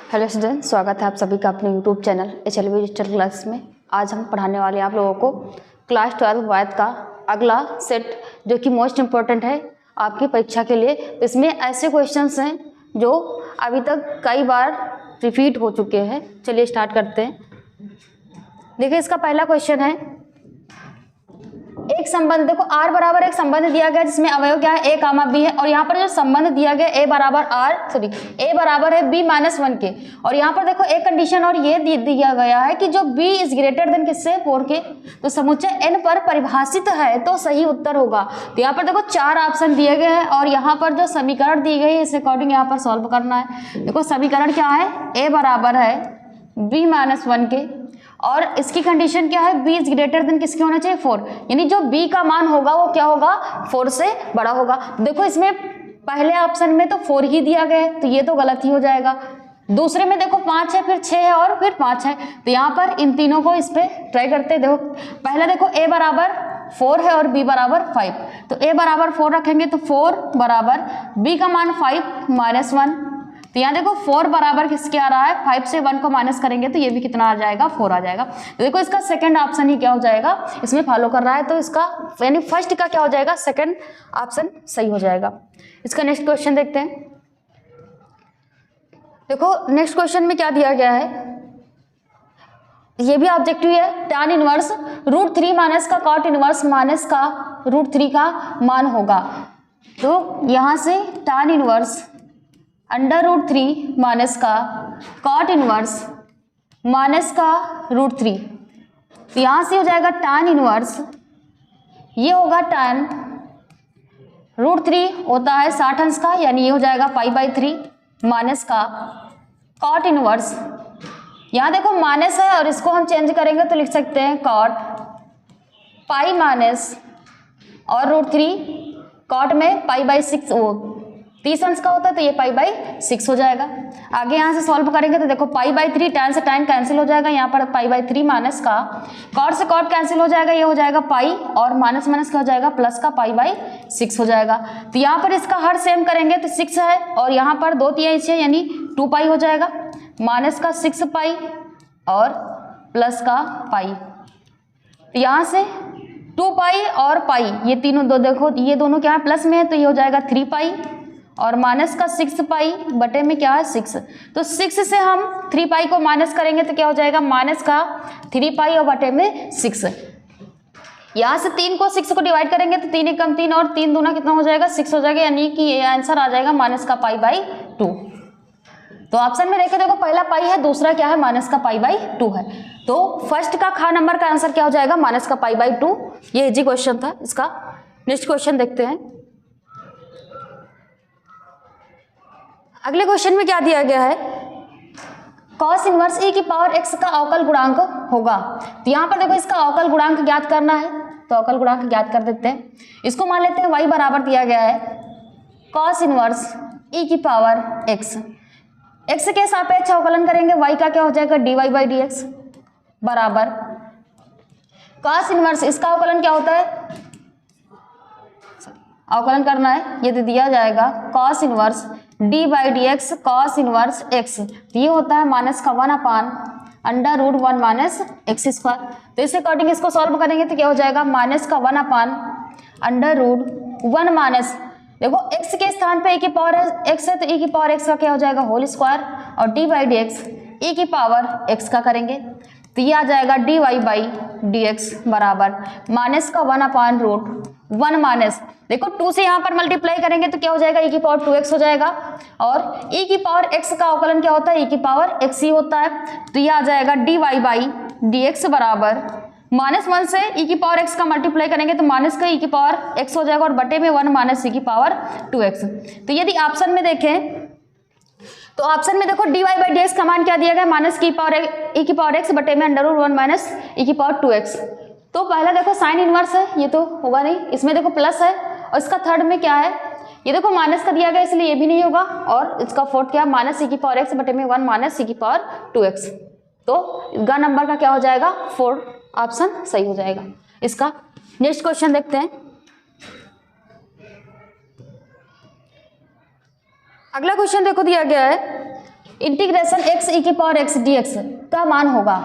Hello student, स्वागत है आप सभी का अपने YouTube channel HLV digital class में। आज हम पढ़ाने वाले हैं आप लोगों को क्लास 12 मैथ का अगला सेट, जो कि मोस्ट इम्पोर्टेंट है आपकी परीक्षा के लिए। तो इसमें ऐसे क्वेश्चंस हैं जो अभी तक कई बार रिपीट हो चुके हैं। चलिए स्टार्ट करते हैं। देखिए, इसका पहला क्वेश्चन है, एक संबंध, देखो r बराबर एक संबंध दिया गया जिसमें अवयव क्या है, a कामा b है, और यहाँ पर जो संबंध दिया गया a बराबर a बराबर है b माइनस 1 के, और यहाँ पर देखो एक कंडीशन और ये दिया गया है कि जो b इज ग्रेटर देन किससे 4 के, तो समुच्चय n पर परिभाषित है तो सही उत्तर होगा। तो यहाँ पर देखो 4 ऑप्शन दिए गए हैं और यहाँ पर जो समीकरण दी गई है इस अकॉर्डिंग यहाँ पर सॉल्व करना है। देखो समीकरण क्या है, a बराबर है b माइनस 1 के, और इसकी कंडीशन क्या है, b इज ग्रेटर देन किसके होना चाहिए 4, यानी जो b का मान होगा वो क्या होगा 4 से बड़ा होगा। देखो इसमें पहले ऑप्शन में तो 4 ही दिया गया है तो ये तो गलत ही हो जाएगा। दूसरे में देखो 5 है, फिर 6 है और फिर 5 है, तो यहाँ पर इन तीनों को इस पे ट्राई करते हैं। देखो पहले देखो a बराबर 4 है और b बराबर 5, तो a बराबर 4 रखेंगे तो 4 बराबर b का मान 5 माइनस 1, तो यहाँ देखो 4 बराबर किसके आ रहा है, 5 से 1 को माइनस करेंगे तो ये भी कितना आ जाएगा, 4 आ जाएगा। तो देखो इसका सेकंड ऑप्शन ही क्या हो जाएगा, इसमें फॉलो कर रहा है, तो इसका यानी फर्स्ट का क्या हो जाएगा, सेकंड ऑप्शन सही हो जाएगा। इसका नेक्स्ट क्वेश्चन देखते हैं। देखो नेक्स्ट क्वेश्चन में क्या दिया गया है, ये भी ऑब्जेक्टिव है, tan इनवर्स √3 माइनस का cot इनवर्स माइनस का √3 का मान होगा। तो यहाँ से tan इनवर्स √3 माइनस का cot इनवर्स माइनस का √3, तो यहाँ से हो जाएगा tan इनवर्स, ये होगा tan √3 होता है 60 अंश का, यानी ये हो जाएगा π/3 माइनस का cot इनवर्स, यहाँ देखो माइनस है और इसको हम चेंज करेंगे तो लिख सकते हैं cot पाई माइनस और √3, cot में π/6 वो 30 अंश का होता है तो ये π/6 हो जाएगा। आगे यहाँ से सॉल्व करेंगे तो देखो π/3, tan से tan कैंसिल हो जाएगा, यहाँ पर π/3 माइनस का cot से cot कैंसिल हो जाएगा, ये हो जाएगा पाई और माइनस माइनस क्या हो जाएगा प्लस का π/6 हो जाएगा। तो यहाँ पर इसका हर सेम करेंगे तो 6 है और यहाँ पर 2 3 6 यानी 2 पाई हो जाएगा, माइनस का 6 पाई और प्लस का पाई, तो यहाँ से 2 पाई और पाई ये तीनों दो, देखो ये दोनों क्या है प्लस में है तो ये हो जाएगा 3 पाई और माइनस का 6 पाई बटे में क्या है 6, तो 6 से हम 3 पाई को माइनस करेंगे तो क्या हो जाएगा माइनस का 3 पाई और बटे में 6। यहाँ से 3 को 6 को डिवाइड करेंगे तो 3 एकम 3 और 3 दूना कितना हो जाएगा 6 हो जाएगा, यानी कि ये आंसर आ जाएगा माइनस का π/2। तो ऑप्शन में देखे देखो पहला पाई है, दूसरा क्या है माइनस का π/2 है, तो फर्स्ट का खा नंबर का आंसर क्या हो जाएगा माइनस का π/2। ये इजी क्वेश्चन था। इसका नेक्स्ट क्वेश्चन देखते हैं। अगले क्वेश्चन में क्या दिया गया है, cos इनवर्स e की पावर x का अवकल गुणांक होगा। तो यहाँ पर देखो इसका अवकल गुणांक ज्ञात करना है, तो अवकल गुणांक ज्ञात कर देते हैं। इसको मान लेते हैं y बराबर दिया गया है cos इनवर्स e की पावर x, x के सापेक्ष अवकलन करेंगे, y का क्या हो जाएगा dy/dx बराबर cos इनवर्स, इसका अवकलन क्या होता है, अवकलन करना है, ये दिया जाएगा cos inverse d/dx cos inverse x, ये होता है माइनस का 1/√1 माइनस x²। तो इस अकॉर्डिंग इसको सॉल्व करेंगे तो क्या हो जाएगा माइनस का 1/√1 माइनस, देखो x के स्थान पे e की पावर x है तो e की पावर x का क्या हो जाएगा होल स्क्वायर, और d/dx e की पावर x का करेंगे तो ये आ जाएगा dy/dx बराबर माइनस का 1/√1 माइनस, देखो 2 से यहाँ पर मल्टीप्लाई करेंगे तो क्या हो जाएगा e की पावर 2x हो जाएगा, और e की पावर x का अवकलन क्या होता है e की पावर x ही होता है, तो ये आ जाएगा dy/dx बराबर -1 से e की पावर x का मल्टीप्लाई करेंगे तो माइनस का e की पावर x हो जाएगा और बटे में 1 माइनस e की पावर 2x। तो यदि ऑप्शन में देखें तो ऑप्शन में देखो dy/dx का मान क्या दिया गया माइनस e की पावर x बटे में √1 माइनस e की पावर 2x। तो पहला देखो साइन इनवर्स है, ये तो होगा नहीं, इसमें देखो प्लस है, और इसका थर्ड में क्या है, ये देखो माइनस का दिया गया इसलिए ये भी नहीं होगा, और इसका फोर्थ क्या माइनस e की पावर x बटे में 1 माइनस e की पावर 2x। तो ग नंबर का क्या हो जाएगा 4 ऑप्शन सही हो जाएगा। इसका नेक्स्ट क्वेश्चन देखते हैं। अगला क्वेश्चन देखो दिया गया है इंटीग्रेशन एक्स ई की पावर एक्स डी एक्स का मान होगा।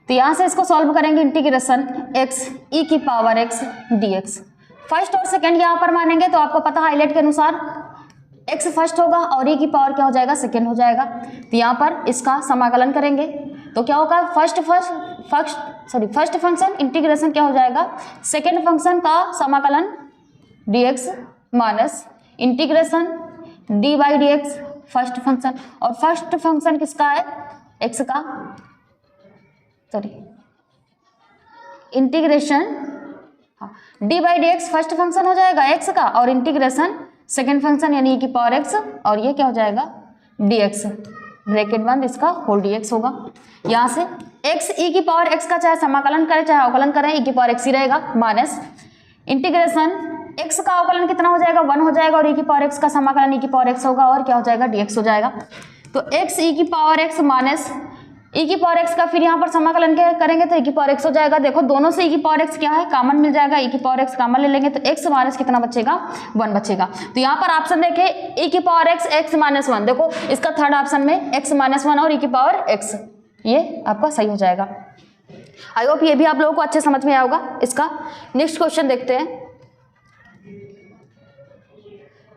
तो यहाँ से इसको सॉल्व करेंगे, इंटीग्रेशन एक्स ई की power x D x. First और सेकेंड यहाँ पर मानेंगे तो आपको पता हाईलाइट के अनुसार एक्स फर्स्ट होगा और ई की पावर क्या हो जाएगा, सेकेंड हो जाएगा। तो यहाँ पर इसका समाकलन करेंगे तो क्या होगा, फर्स्ट फंक्शन इंटीग्रेशन क्या हो जाएगा, सेकेंड फंक्शन का समाकलन dx minus integration D by d x first function, और फर्स्ट फंक्शन किसका है, x का, sorry integration D by d x first function हो जाएगा x का, और इंटीग्रेशन सेकेंड फंक्शन यानी e की पावर x, और ये क्या हो जाएगा dx, ब्रैकेट बंद, इसका होल dx होगा। यहाँ से x e की पावर x का चाहे समाकलन करें चाहे अवकलन करें e की पावर x ही रहेगा, माइनस इंटीग्रेशन x का अवकलन कितना हो जाएगा 1 हो जाएगा, और e की पावर x का समाकलन e की पावर x होगा, और क्या हो जाएगा dx हो जाएगा। तो x e की पावर x माइनस e की पावर x का फिर यहाँ पर समाकलन करेंगे तो e की पावर x हो जाएगा। देखो दोनों से e की पावर x क्या है, कॉमन मिल जाएगा, e की पावर x कॉमन ले लेंगे तो x माइनस कितना बचेगा 1 बचेगा। तो यहाँ पर ऑप्शन देखें e की पावर x x माइनस 1, देखो इसका थर्ड ऑप्शन में x माइनस 1 और e की पावर x, ये आपका सही हो जाएगा। आई होप ये भी आप लोगों को अच्छे समझ में आया होगा। इसका नेक्स्ट क्वेश्चन देखते हैं।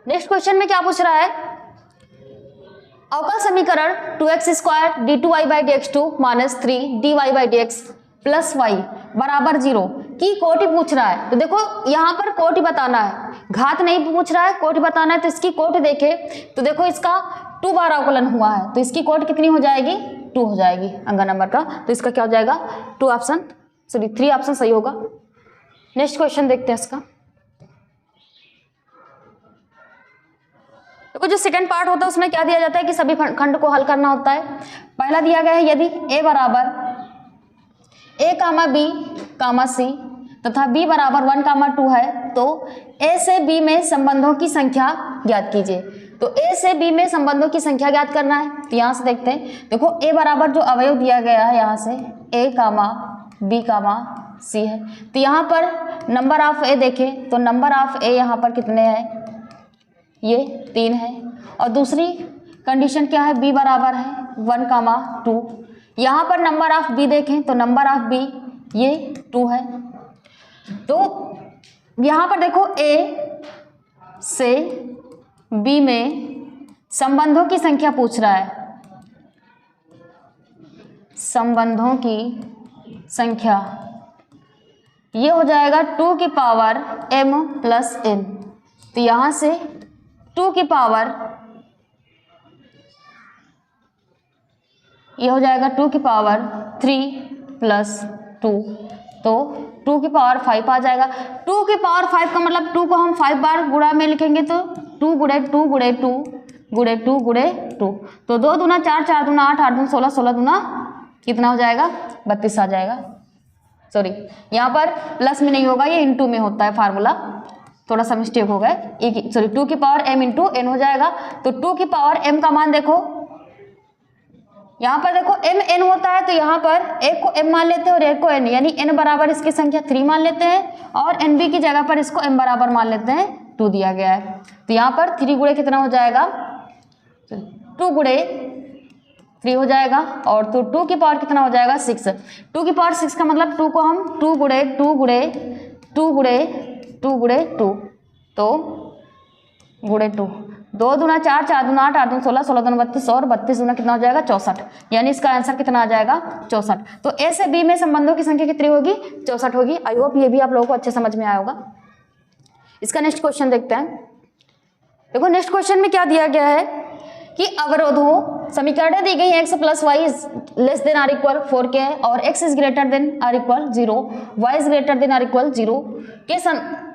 नेक्स्ट क्वेश्चन में क्या पूछ रहा है, अवकल समीकरण 2x square d two y by d x two minus 3 d y by d x plus y बराबर 0 की कोटि पूछ रहा है। तो देखो यहाँ पर कोटि बताना है, घात नहीं पूछ रहा है, कोटि बताना है। तो इसकी कोटि देखे तो देखो इसका 2 बार अवकलन हुआ है, तो इसकी कोटि कितनी हो जाएगी 2 हो जाएगी अंगा नंबर का। तो इसका क्या हो जाएगा 2 ऑप्शन, सॉरी 3 ऑप्शन सही होगा। नेक्स्ट क्वेश्चन देखते हैं इसका। देखो जो सेकंड पार्ट होता है उसमें क्या दिया जाता है कि सभी खंड को हल करना होता है। पहला दिया गया है यदि a बराबर a comma b comma c तथा b बराबर 1 कामा 2 है तो a से b में संबंधों की संख्या ज्ञात कीजिए। तो a से b में संबंधों की संख्या ज्ञात करना है। तो यहाँ से देखते हैं, देखो a बराबर जो अवयव दिया गया है यहाँ से a comma b comma c है। तो यहाँ पर नंबर ऑफ a देखें तो नंबर ऑफ a यहाँ पर कितने हैं, ये 3 है। और दूसरी कंडीशन क्या है, b बराबर है 1 कामा 2। यहाँ पर नंबर ऑफ b देखें तो नंबर ऑफ b ये 2 है। तो यहाँ पर देखो a से b में संबंधों की संख्या पूछ रहा है, संबंधों की संख्या ये हो जाएगा 2 की पावर m प्लस n। तो यहाँ से 2 की पावर ये हो जाएगा 2 की पावर 3 प्लस 2, तो 2 की पावर 5 आ जाएगा। 2 की पावर 5 का मतलब 2 को हम 5 बार गुणा में लिखेंगे तो 2 गुणे 2 गुणे 2 गुणे 2 गुणे 2, तो 2 दूना 4, 4 दूना 8, 8 दूना 16, 16 दूना कितना हो जाएगा 32 आ जाएगा। सॉरी यहाँ पर प्लस में नहीं होगा, ये इंटू में होता है फार्मूला, थोड़ा सा मिस्टेक हो गया। सॉरी 2 की पावर m इंटू n हो जाएगा। तो 2 की पावर m का मान देखो, यहाँ पर देखो m n होता है तो यहाँ पर एक को m मान लेते हैं और एक को n, यानी n बराबर इसकी संख्या 3 मान लेते हैं और nb की जगह पर इसको m बराबर मान लेते हैं 2 दिया गया है। तो यहाँ पर 3 गुणे कितना हो जाएगा 2 गुणे 3 हो जाएगा, और तो 2 की पावर कितना हो जाएगा 6। 2 की पावर 6 का मतलब 2 को हम 2 गुणे 2 गुणे 2 गुणे 2 गुणे 2, तो गुणे 2, 2 दूना 4, 4 दूना 8, 8 दूना 16, 16 दूना 32 और 32 दूना कितना हो जाएगा 64, यानी इसका आंसर कितना आ जाएगा 64। तो ए से बी में संबंधों की संख्या कितनी होगी 64 होगी। आई होप ये भी आप लोगों को अच्छे समझ में आया होगा। इसका नेक्स्ट क्वेश्चन देखते हैं। देखो नेक्स्ट क्वेश्चन में क्या दिया गया है कि अवरोधों समीकरण दी गई है x plus y less than or equal 4k और x is greater than or equal 0, y is greater than or equal 0 के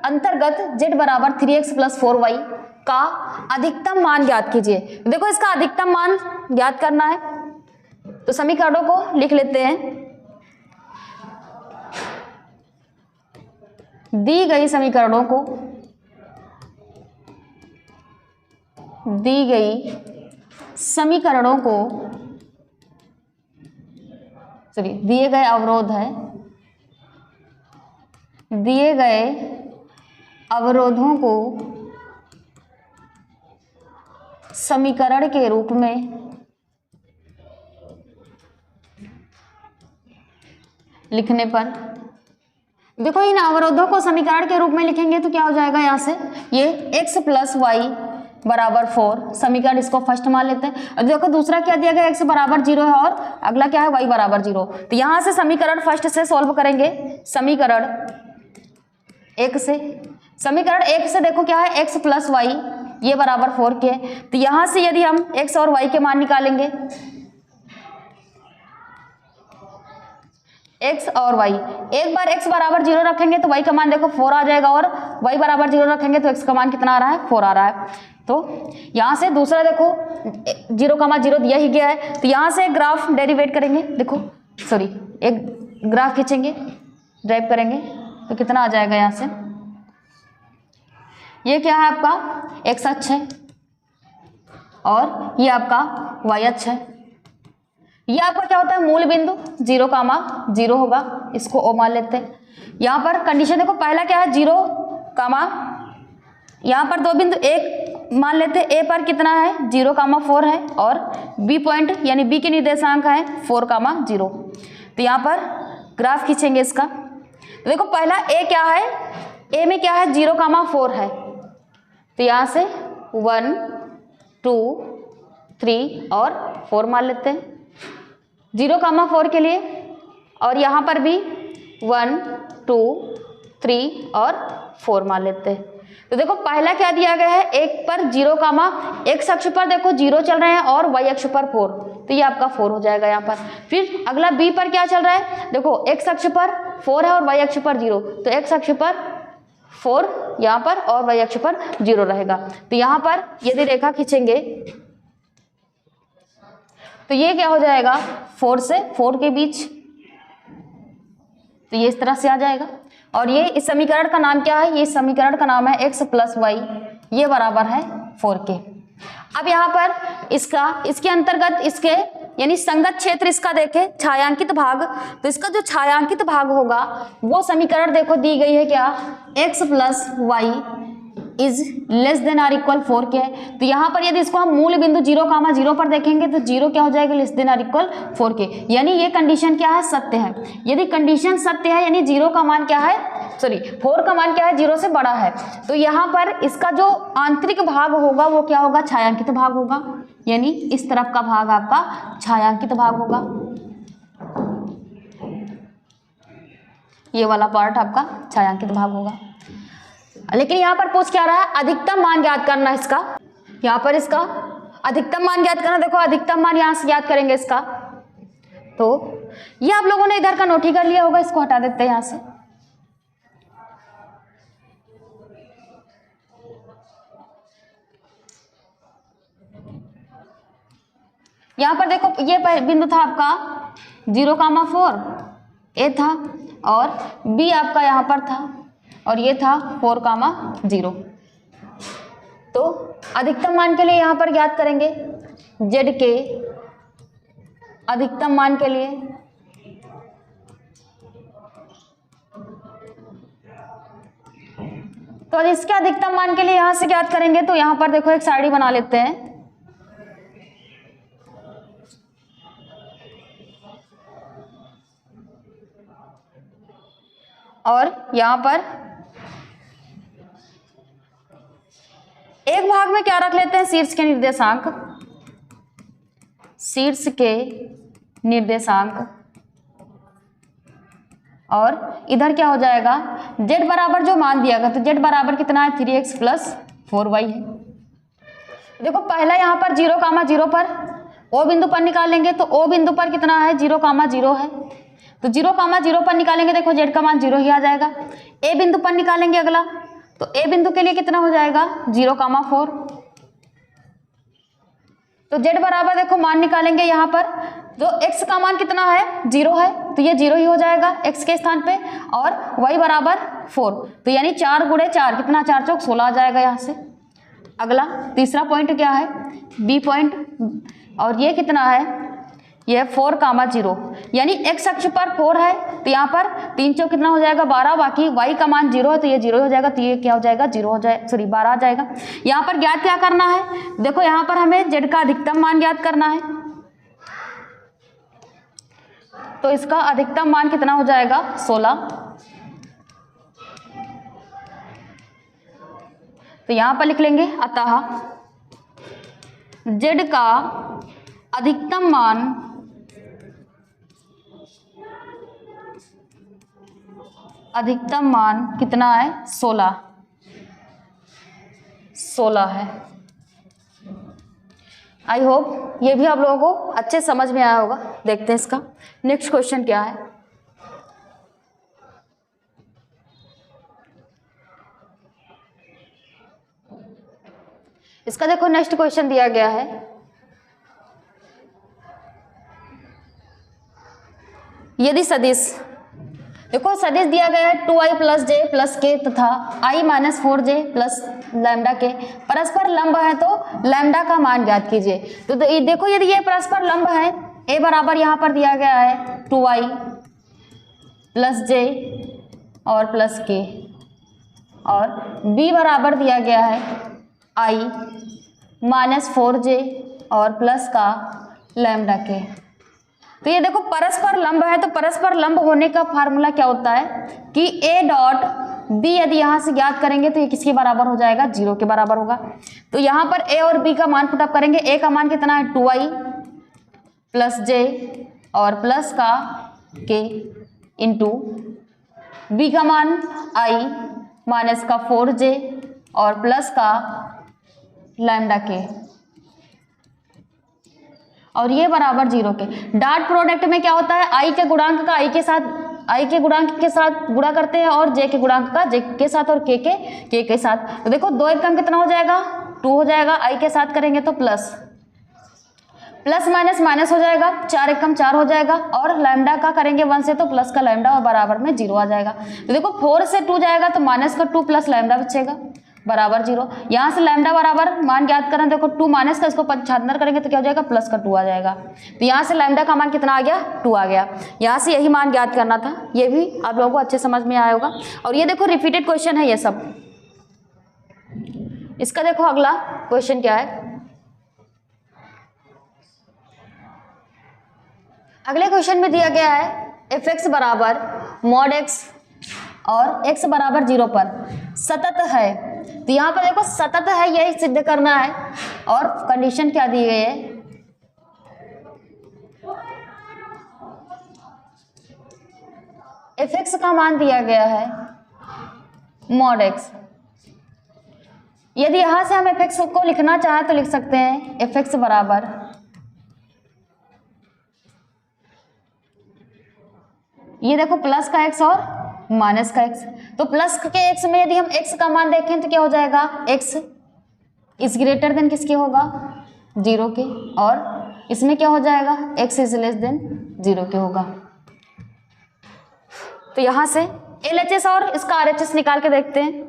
अंतर्गत z बराबर 3x प्लस 4y का अधिकतम मान ज्ञात कीजिए। देखो इसका अधिकतम मान ज्ञात करना है तो समीकरणों को लिख लेते हैं। दी गई समीकरणों को दिए गए अवरोध है, दिए गए अवरोधों को समीकरण के रूप में लिखने पर देखो इन अवरोधों को समीकरण के रूप में लिखेंगे तो क्या हो जाएगा यहाँ से, ये x प्लस वाई बराबर 4 समीकरण, इसको फर्स्ट मान लेते हैं। अब देखो दूसरा क्या दिया गया, x बराबर 0 है और अगला क्या है y बराबर 0। तो यहाँ से समीकरण फर्स्ट से सॉल्व करेंगे। समीकरण 1 से देखो क्या है, x प्लस वाई ये बराबर 4 के। तो यहाँ से यदि हम x और y के मान निकालेंगे, x और y, एक बार x बराबर 0 रखेंगे तो y का मान देखो 4 आ जाएगा और y बराबर 0 रखेंगे तो x का मान कितना आ रहा है, 4 आ रहा है। तो यहाँ से दूसरा देखो 0,0 दिया ही गया है, तो यहाँ से एक ग्राफ डेरिवेट करेंगे, देखो सॉरी एक ग्राफ खींचेंगे, ड्राइव करेंगे तो कितना आ जाएगा, यहाँ से ये क्या है आपका x अक्ष है और ये आपका y अक्ष है। ये आपका क्या होता है, मूल बिंदु 0,0 होगा, इसको O मान लेते हैं। यहाँ पर कंडीशन देखो, पहला क्या है 0, यहाँ पर दो बिंदु एक मान लेते हैं, ए पर कितना है 0,4 है और बी पॉइंट यानी बी के निर्देशांक है 4,0। तो यहाँ पर ग्राफ खींचेंगे इसका, तो देखो पहला ए क्या है, ए में क्या है 0,4 है, तो यहाँ से 1 2 3 और 4 मान लेते हैं 0,4 के लिए, और यहाँ पर भी 1 2 3 और 4 मान लेते हैं। तो देखो पहला क्या दिया गया है, एक पर 0, x अक्ष पर देखो 0 चल रहे हैं और y अक्ष पर 4, तो ये आपका 4 हो जाएगा यहाँ पर। फिर अगला b पर क्या चल रहा है, देखो x अक्ष पर 4 है और y अक्ष पर 0, तो x अक्ष पर 4 यहाँ पर और y अक्ष पर 0 रहेगा। तो यहाँ पर यदि रेखा खींचेंगे तो ये क्या हो जाएगा, 4 से 4 के बीच, तो ये इस तरह से आ जाएगा। और ये इस समीकरण का नाम क्या है, ये समीकरण का नाम है x प्लस वाई ये बराबर है 4 के। अब यहाँ पर इसके अंतर्गत इसके यानी संगत क्षेत्र इसका देखें छायांकित भाग, तो इसका जो छायांकित भाग होगा वो समीकरण देखो दी गई है क्या, x plus y is less than or equal 4 के है। तो यहाँ पर यदि इसको हम मूल बिंदु 0,0 पर देखेंगे तो 0 क्या हो जाएगा, लेस देन आर इक्वल 4 के, यानी ये कंडीशन क्या है, सत्य है। यदि कंडीशन सत्य है यानी 0 का मान क्या है, सॉरी 4 का मान क्या है, 0 से बड़ा है, तो यहाँ पर इसका जो आंतरिक भाग होगा वो क्या होगा, छायांकित भाग होगा, यानी इस तरफ का भाग आपका छायांकित भाग होगा, ये वाला पार्ट आपका छायांकित भाग होगा। लेकिन यहाँ पर पूछ क्या रहा है, अधिकतम मान ज्ञात करना इसका, यहाँ पर इसका अधिकतम मान ज्ञात करना। देखो अधिकतम मान यहाँ से ज्ञात करेंगे इसका, तो ये आप लोगों ने इधर का नोट ही कर लिया होगा, इसको हटा देते हैं यहाँ से। यहाँ पर देखो ये बिंदु था आपका 0,4 ए था और बी आपका यहाँ पर था और ये था 4,0। तो अधिकतम मान के लिए यहाँ पर ज्ञात करेंगे z के अधिकतम मान के लिए, तो इसके अधिकतम मान के लिए यहाँ से ज्ञात करेंगे। तो यहाँ पर देखो एक सारणी बना लेते हैं, और यहाँ पर एक भाग में क्या रख लेते हैं, शीर्ष के निर्देशांक, शीर्ष के निर्देशांक, और इधर क्या हो जाएगा, z बराबर जो मान दिया गया, तो z बराबर कितना है 3x प्लस 4y है। देखो पहला यहाँ पर 0,0 पर O बिंदु पर निकालेंगे, तो O बिंदु पर कितना है 0,0 है, तो 0,0 पर निकालेंगे, देखो z का मान 0 ही आ जाएगा। A बिंदु पर निकालेंगे अगला, तो A बिंदु के लिए कितना हो जाएगा 0,4, तो z बराबर देखो मान निकालेंगे यहाँ पर, जो x का मान कितना है 0 है, तो ये 0 ही हो जाएगा x के स्थान पे, और y बराबर 4, तो यानी 4 गुणे 4 कितना, 4 चौक 16 आ जाएगा यहाँ से। अगला तीसरा पॉइंट क्या है, b पॉइंट, और ये कितना है, ये 4,0, यानी x अक्ष पर 4 है, तो यहाँ पर 3 चौक कितना हो जाएगा 12, बाकी y का मान 0 है तो ये 0 हो जाएगा, तो ये क्या हो जाएगा 0 हो जाए, सॉरी 12 आ जाएगा। यहाँ पर ज्ञात क्या करना है, देखो यहाँ पर हमें z का अधिकतम मान ज्ञात करना है, तो इसका अधिकतम मान कितना हो जाएगा 16। तो यहां पर लिख लेंगे अतः z का अधिकतम मान कितना है 16 है। आई होप ये भी आप लोगों को अच्छे समझ में आया होगा। देखते हैं इसका नेक्स्ट क्वेश्चन क्या है। इसका देखो नेक्स्ट क्वेश्चन दिया गया है, यदि सदिश, देखो सदिश दिया गया है 2i प्लस जे प्लस के तथा i minus 4j plus lambda के परस्पर लंब है तो लैम्डा का मान ज्ञात कीजिए। तो देखो यदि ये परस्पर लंब है, a बराबर यहाँ पर दिया गया है 2i प्लस जे और प्लस के, और b बराबर दिया गया है i माइनस 4j और प्लस का लैम्डा के। तो ये देखो परस्पर लंब है, तो परस्पर लंब होने का फार्मूला क्या होता है कि a डॉट b यदि यहाँ से ज्ञात करेंगे तो ये किसके बराबर हो जाएगा 0 के बराबर होगा। तो यहाँ पर a और b का मान पुटअप करेंगे। a का मान कितना है 2i प्लस j और प्लस का k इंटू b का मान i माइनस का 4j और प्लस का लैम्डा के, और ये बराबर 0 के। डॉट प्रोडक्ट में क्या होता है, i के गुणांक का i के गुणांक के साथ गुणा करते हैं और j के गुणांक का j के साथ और k के साथ। तो देखो 2 एकम कितना हो जाएगा 2 हो जाएगा, i के साथ करेंगे तो प्लस माइनस माइनस हो जाएगा, 4 एकम 4 हो जाएगा, और लैम्डा का करेंगे 1 से तो प्लस का लैम्डा और बराबर में 0 आ जाएगा। तो देखो 4 से 2 जाएगा तो माइनस का 2 प्लस लैम्डा बचेगा बराबर 0। यहाँ से लैम्डा बराबर मान ज्ञात करना, देखो 2 माइनस का इसको 75 करेंगे तो क्या हो जाएगा प्लस का 2 आ जाएगा। तो यहाँ से लैम्डा का मान कितना आ गया 2 आ गया। यहाँ से यही मान ज्ञात करना था, ये भी आप लोगों को अच्छे समझ में आया होगा। और ये देखो रिपीटेड क्वेश्चन है ये सब। इसका देखो अगला क्वेश्चन क्या है, अगले क्वेश्चन में दिया गया है f(x) बराबर मॉड x और x बराबर 0 पर सतत है। तो यहाँ पर देखो सतत है यही सिद्ध करना है, और कंडीशन क्या दी गई है f(x) का मान दिया गया है मॉड x। यदि यहाँ से हम f(x) को लिखना चाहें तो लिख सकते हैं f(x) बराबर ये देखो प्लस का x और माइनस का x। तो प्लस के x में यदि हम x का मान देखें तो क्या हो जाएगा x इज ग्रेटर देन किसके होगा 0 के, और इसमें क्या हो जाएगा x इज लेस देन 0 के होगा। तो यहाँ से LHS और इसका RHS निकाल के देखते हैं।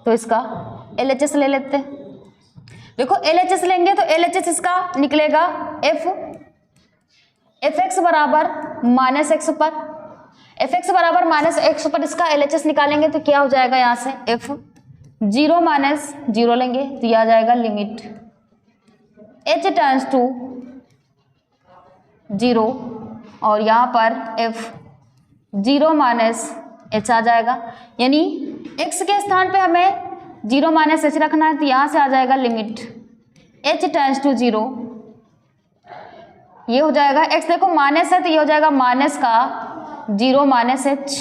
तो इसका LHS ले लेते हैं। देखो LHS लेंगे तो LHS इसका निकलेगा f(x) बराबर माइनस एक्स पर, f(x) बराबर माइनस एक्स पर इसका LHS निकालेंगे तो क्या हो जाएगा यहाँ से f 0 माइनस 0 लेंगे तो यह आ जाएगा लिमिट h टेंड्स टू 0, और यहाँ पर f 0 माइनस h आ जाएगा। यानी x के स्थान पे हमें 0 माइनस h रखना है, तो यहाँ से आ जाएगा लिमिट h टेंड्स टू 0। ये हो जाएगा x देखो माइनस है तो ये हो जाएगा माइनस का 0 माइनस h,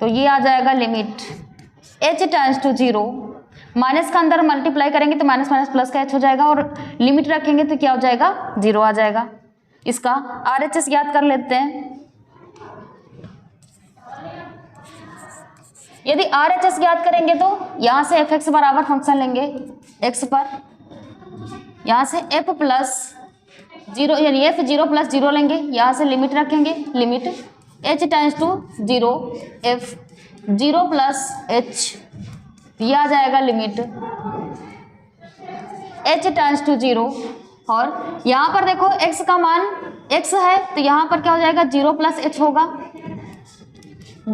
तो ये आ जाएगा limit h tends to 0। Minus का अंदर मल्टीप्लाई करेंगे तो माइनस माइनस प्लस का h हो जाएगा, और लिमिट रखेंगे तो क्या हो जाएगा 0 आ जाएगा। इसका RHS याद कर लेते हैं। यदि RHS याद करेंगे तो यहाँ से f(x) बराबर फंक्शन लेंगे x पर, यहाँ से f प्लस 0 यानी f 0 प्लस 0 लेंगे, यहाँ से लिमिट रखेंगे limit h tends to 0 f 0 plus h, ये आ जाएगा लिमिट h टेंड्स टू 0। और यहाँ पर देखो x का मान x है तो यहाँ पर क्या हो जाएगा 0 प्लस h होगा,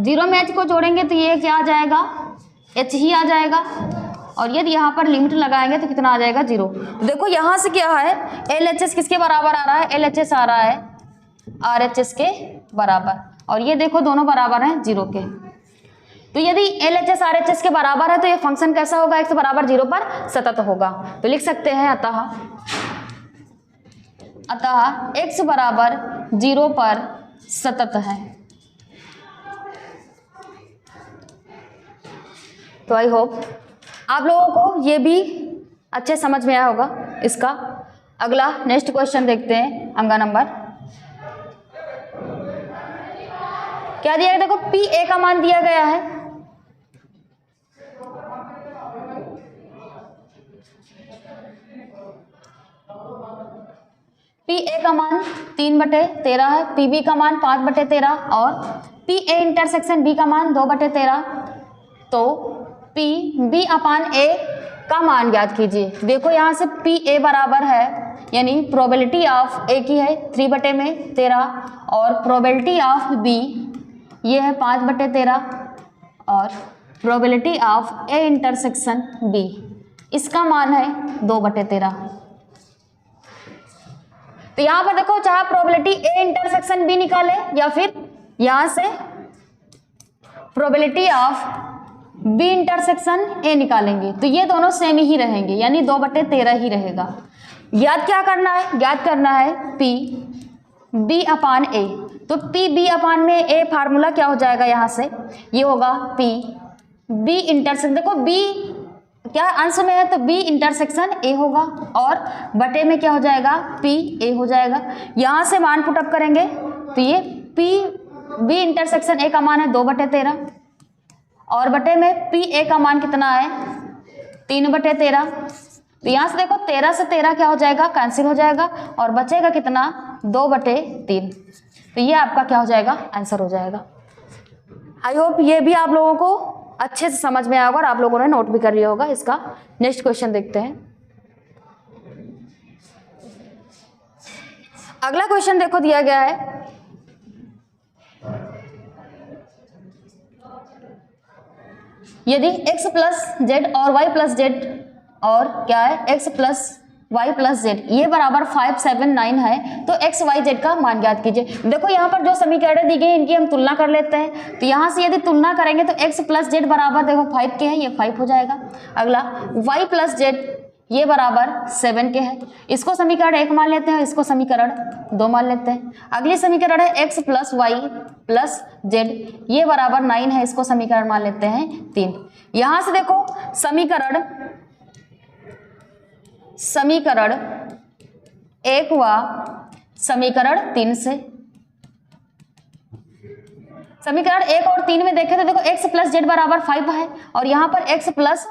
0 में h को जोड़ेंगे तो ये क्या आ जाएगा h ही आ जाएगा, और यदि यहाँ पर लिमिट लगाएंगे तो कितना आ जाएगा 0। तो देखो यहाँ से क्या है LHS किसके बराबर आ रहा है, LHS आ रहा है RHS के बराबर, और ये देखो दोनों बराबर हैं 0 के। तो यदि LHS RHS के बराबर है तो ये फंक्शन कैसा होगा, x बराबर 0 पर सतत होगा। तो लिख सकते हैं अतः x बराबर 0 पर सतत है। तो आई होप आप लोगों को ये भी अच्छे समझ में आया होगा इसका। अगला नेक्स्ट क्वेश्चन देखते हैं, अंगा नंबर क्या दिया गया, देखो PA का मान दिया गया है, PA का मान 3/13 है, PB का मान 5/13 और PA इंटरसेक्शन B का मान 2/13। तो PB अपान A का मान ज्ञात कीजिए। देखो यहाँ से PA बराबर है, यानी प्रोबेबिलिटी ऑफ A की है 3/13 और प्रोबेबिलिटी ऑफ B ये है 5/13 और probability of A intersection B इसका मान है 2/13। तो यहाँ पर देखो चाहे प्रोबेबिलिटी A इंटरसेक्शन B निकाले या फिर यहाँ से probability of B intersection A निकालेंगे, तो ये दोनों सेम ही रहेंगे, यानी 2/13 ही रहेगा। याद क्या करना है, याद करना है PB अपान A। तो PB अपान में A फार्मूला क्या हो जाएगा, यहाँ से ये होगा PB इंटरसेक्शन, देखो B क्या अंश में है तो B इंटरसेक्शन A होगा और बटे में क्या हो जाएगा PA हो जाएगा। यहाँ से मान पुटअप करेंगे तो ये PB इंटरसेक्शन A का मान है 2/13 और बटे में PA का मान कितना है 3/13। तो यहाँ से देखो 13 से 13 क्या हो जाएगा, कैंसिल हो जाएगा और बचेगा कितना 2/3। तो ये आपका क्या हो जाएगा, आंसर हो जाएगा। आई होप ये भी आप लोगों को अच्छे से समझ में आया होगा और आप लोगों ने नोट भी कर लिया होगा। इसका नेक्स्ट क्वेश्चन देखते हैं। अगला क्वेश्चन देखो दिया गया है, यदि x प्लस जेड और y प्लस जेड और क्या है x plus y plus z ये बराबर 5, 7, 9 है तो x y z का मान ज्ञात कीजिए। देखो यहाँ पर जो समीकरण दी गई इनकी हम तुलना कर लेते हैं। तो यहाँ से यदि तुलना करेंगे तो x प्लस जेड बराबर देखो 5 के है, ये 5 हो जाएगा। अगला y प्लस जेड ये बराबर 7 के है, इसको समीकरण 1 मान लेते हैं, इसको समीकरण 2 मान लेते हैं। अगली समीकरण है x plus y plus z ये बराबर 9 है, इसको समीकरण मान लेते हैं 3। यहाँ से देखो समीकरण 1 व समीकरण 3 से, समीकरण 1 और 3 में देखें तो देखो x प्लस जेड बराबर 5 है और यहाँ पर x plus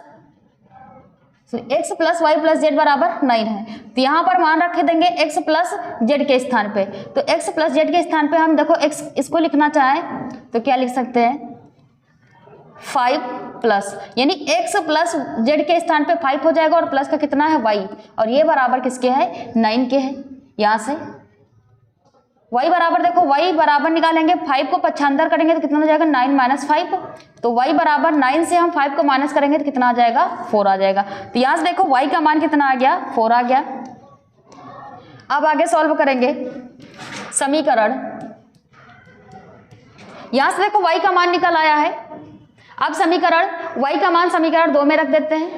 y plus z बराबर 9 है। तो यहाँ पर मान रखे देंगे x प्लस जेड के स्थान पे। तो x प्लस जेड के स्थान पे हम देखो x इसको लिखना चाहें तो क्या लिख सकते हैं 5 प्लस, यानी x प्लस जेड के स्थान पे 5 हो जाएगा और प्लस का कितना है y और ये बराबर किसके है 9 के है। यहाँ से y बराबर देखो y बराबर निकालेंगे 5 को पक्षांतर करेंगे तो कितना हो जाएगा 9 माइनस 5। तो y बराबर 9 से हम 5 को माइनस करेंगे तो कितना आ जाएगा 4 आ जाएगा। तो यहाँ से देखो y का मान कितना आ गया 4 आ गया। अब आगे सॉल्व करेंगे समीकरण, यहाँ से देखो y का मान निकल आया है। अब समीकरण y का मान समीकरण 2 में रख देते हैं,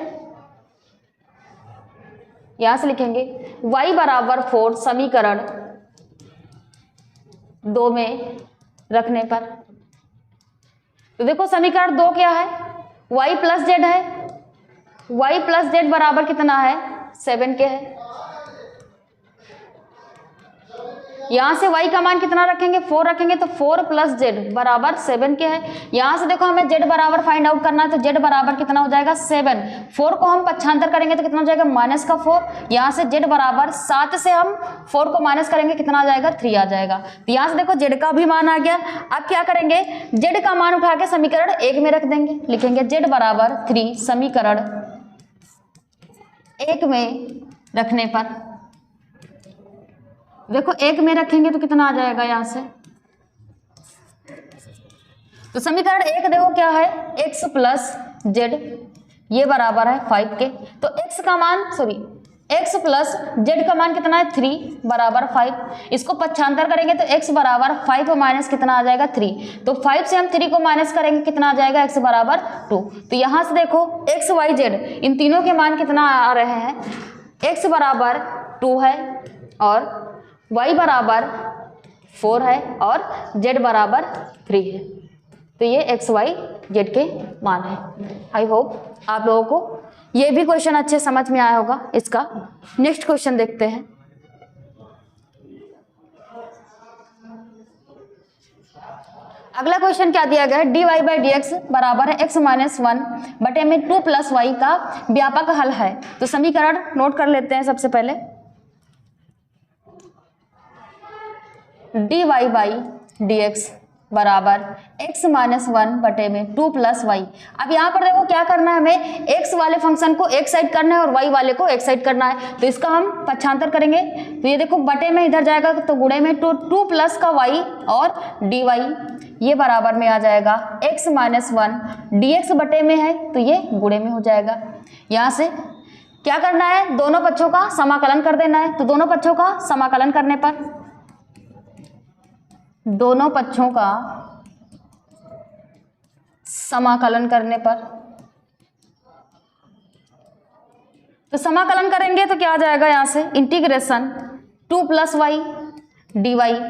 यहाँ से लिखेंगे y बराबर 4 समीकरण 2 में रखने पर। तो देखो समीकरण 2 क्या है y प्लस जेड है, y प्लस जेड बराबर कितना है 7 के है। यहाँ से y का मान कितना रखेंगे 4 रखेंगे तो 4 प्लस जेड बराबर 7 के है। यहाँ से देखो हमें z बराबर फाइंड आउट करना है तो z बराबर कितना हो जाएगा 7। 4 को हम पक्षांतर करेंगे तो कितना हो जाएगा माइनस का 4। यहाँ से z बराबर 7 से हम 4 को माइनस करेंगे कितना आ जाएगा 3 आ जाएगा। तो यहाँ से देखो z का भी मान आ गया। अब क्या करेंगे z का मान उठा के समीकरण 1 में रख देंगे, लिखेंगे z बराबर 3 समीकरण 1 में रखने पर। देखो 1 में रखेंगे तो कितना आ जाएगा यहाँ से, तो समीकरण 1 देखो क्या है x प्लस जेड ये बराबर है 5 के। तो x का मान x प्लस जेड का मान कितना है 3 बराबर 5। इसको पक्षांतर करेंगे तो x बराबर 5 माइनस कितना आ जाएगा 3। तो 5 से हम 3 को माइनस करेंगे कितना आ जाएगा x बराबर 2। तो यहाँ से देखो x y z इन तीनों के मान कितना आ रहे हैं, x बराबर 2 है और y बराबर 4 है और z बराबर 3 है। तो ये x y z के मान है। आई होप आप लोगों को ये भी क्वेश्चन अच्छे समझ में आया होगा। इसका नेक्स्ट क्वेश्चन देखते हैं। अगला क्वेश्चन क्या दिया गया है, dy बाई डी एक्स बराबर है x माइनस 1 बटे में 2 प्लस वाई का व्यापक हल है। तो समीकरण नोट कर लेते हैं सबसे पहले। dy बाई डी एक्स बराबर x माइनस 1 बटे में 2 प्लस वाई। अब यहाँ पर देखो क्या करना है, हमें x वाले फंक्शन को एक साइड करना है और y वाले को एक साइड करना है। तो इसका हम पक्षांतर करेंगे। तो ये देखो बटे में इधर जाएगा तो गुणे में 2 प्लस का y और dy ये बराबर में आ जाएगा x माइनस 1 dx बटे में है तो ये गुणे में हो जाएगा। यहाँ से क्या करना है, दोनों पक्षों का समाकलन कर देना है। तो दोनों पक्षों का समाकलन करने पर, दोनों पक्षों का समाकलन करने पर, तो समाकलन करेंगे तो क्या आ जाएगा, यहाँ से integration 2 plus y d y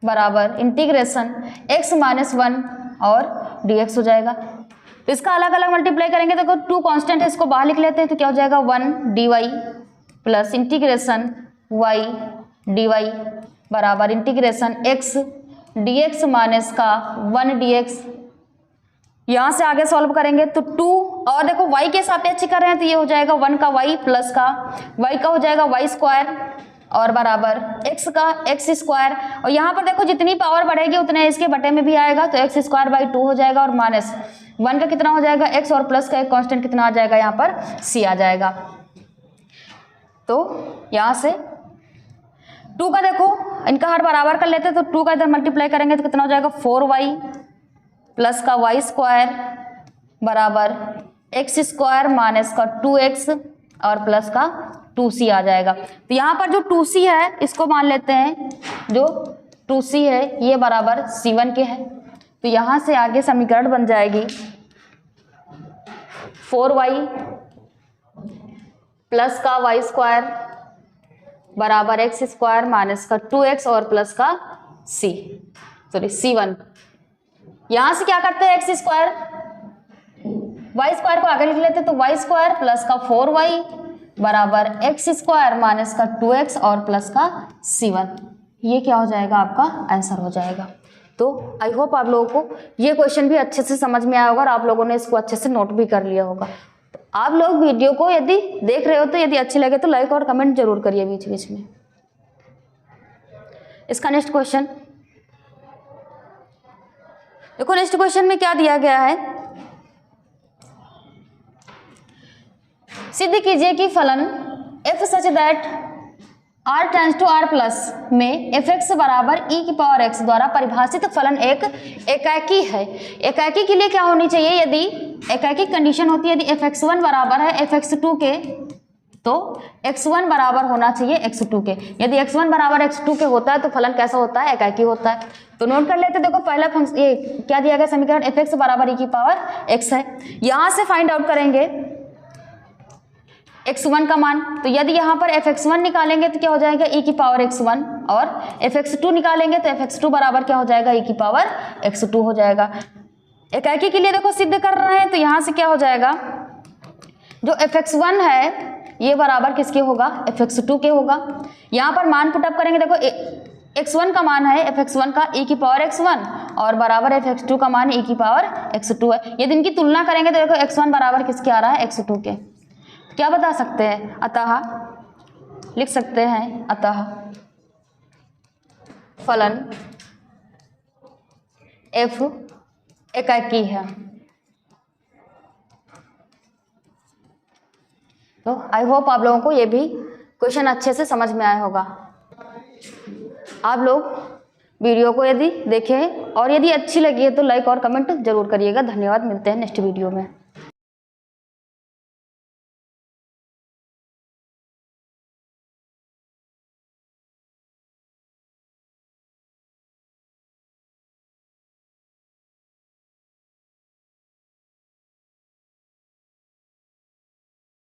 बराबर इंटीग्रेशन x माइनस 1 और dx हो जाएगा। तो इसका अलग अलग मल्टीप्लाई करेंगे तो 2 कांस्टेंट है, इसको बाहर लिख लेते हैं। तो क्या हो जाएगा 1 dy plus integration y dy बराबर इंटीग्रेशन x dx माइनस का 1 dx। यहाँ से आगे सॉल्व करेंगे तो 2 और देखो y के सापेक्ष कर रहे हैं तो ये हो जाएगा 1 का y प्लस का y का हो जाएगा y स्क्वायर और बराबर x का x स्क्वायर। और यहाँ पर देखो जितनी पावर बढ़ेगी उतने इसके बटे में भी आएगा तो x स्क्वायर बाई 2 हो जाएगा और माइनस 1 का कितना हो जाएगा x और प्लस का एक कांस्टेंट कितना आ जाएगा, यहाँ पर c आ जाएगा। तो यहाँ से 2 का देखो इनका हर बराबर कर लेते हैं तो 2 का इधर मल्टीप्लाई करेंगे तो कितना हो जाएगा 4y प्लस का y स्क्वायर बराबर x स्क्वायर माइनस का 2x और प्लस का 2c आ जाएगा। तो यहाँ पर जो 2c है इसको मान लेते हैं, जो 2c है ये बराबर c1 के है। तो यहाँ से आगे समीकरण बन जाएगी 4y प्लस का y स्क्वायर बराबर x स्क्वायर माइनस का 2x और प्लस का c1। यहाँ से क्या करते हैं x स्क्वायर y स्क्वायर को आगे लिख लेते हैं तो y स्क्वायर प्लस का 4y बराबर x स्क्वायर माइनस का 2x और प्लस का c1। ये क्या हो जाएगा, आपका आंसर हो जाएगा। तो आई होप आप लोगों को ये क्वेश्चन भी अच्छे से समझ में आया होगा और आप लोगों ने इसको अच्छे से नोट भी कर लिया होगा। तो आप लोग वीडियो को यदि देख रहे हो तो यदि अच्छी लगे तो लाइक और कमेंट जरूर करिए बीच बीच में। इसका नेक्स्ट क्वेश्चन देखो, नेक्स्ट क्वेश्चन में क्या दिया गया है, सिद्ध कीजिए कि फलन f such that r tends to r plus में fx बराबर e की पावर x द्वारा परिभाषित फलन एक एकाकी है। एकाकी के लिए क्या होनी चाहिए, यदि एकाकी कंडीशन होती है, यदि fx1 बराबर है fx2 के तो x1 बराबर होना चाहिए x2 के। यदि x1 बराबर x2 के होता है तो फलन कैसा होता है, एकाकी होता है। तो नोट कर लेते, देखो पहला फंक्शन ये क्या दिया गया समीकरण fx बराबर e की पावर x है। यहाँ से फाइंड आउट करेंगे x1 का मान। तो यदि यहाँ पर fx1 निकालेंगे तो क्या हो जाएगा e की पावर x1 और fx2 निकालेंगे तो fx2 बराबर क्या हो जाएगा e की पावर x2 हो जाएगा। एकाकी के लिए देखो सिद्ध कर रहे हैं तो यहाँ से क्या हो जाएगा, जो fx1 है ये बराबर किसके होगा, fx2 के होगा। यहाँ पर मान पुटअप करेंगे, देखो x1 का मान है fx1 का e की पावर x1 और बराबर fx2 का मान e की पावर x2 है। यदि इनकी तुलना करेंगे तो देखो x1 बराबर किसके आ रहा है, x2 के। क्या बता सकते हैं, अतः लिख सकते हैं, अतः फलन f एकाकी है। तो आई होप आप लोगों को ये भी क्वेश्चन अच्छे से समझ में आया होगा। आप लोग वीडियो को यदि देखें और यदि अच्छी लगी है तो लाइक और कमेंट जरूर करिएगा। धन्यवाद, मिलते हैं नेक्स्ट वीडियो में।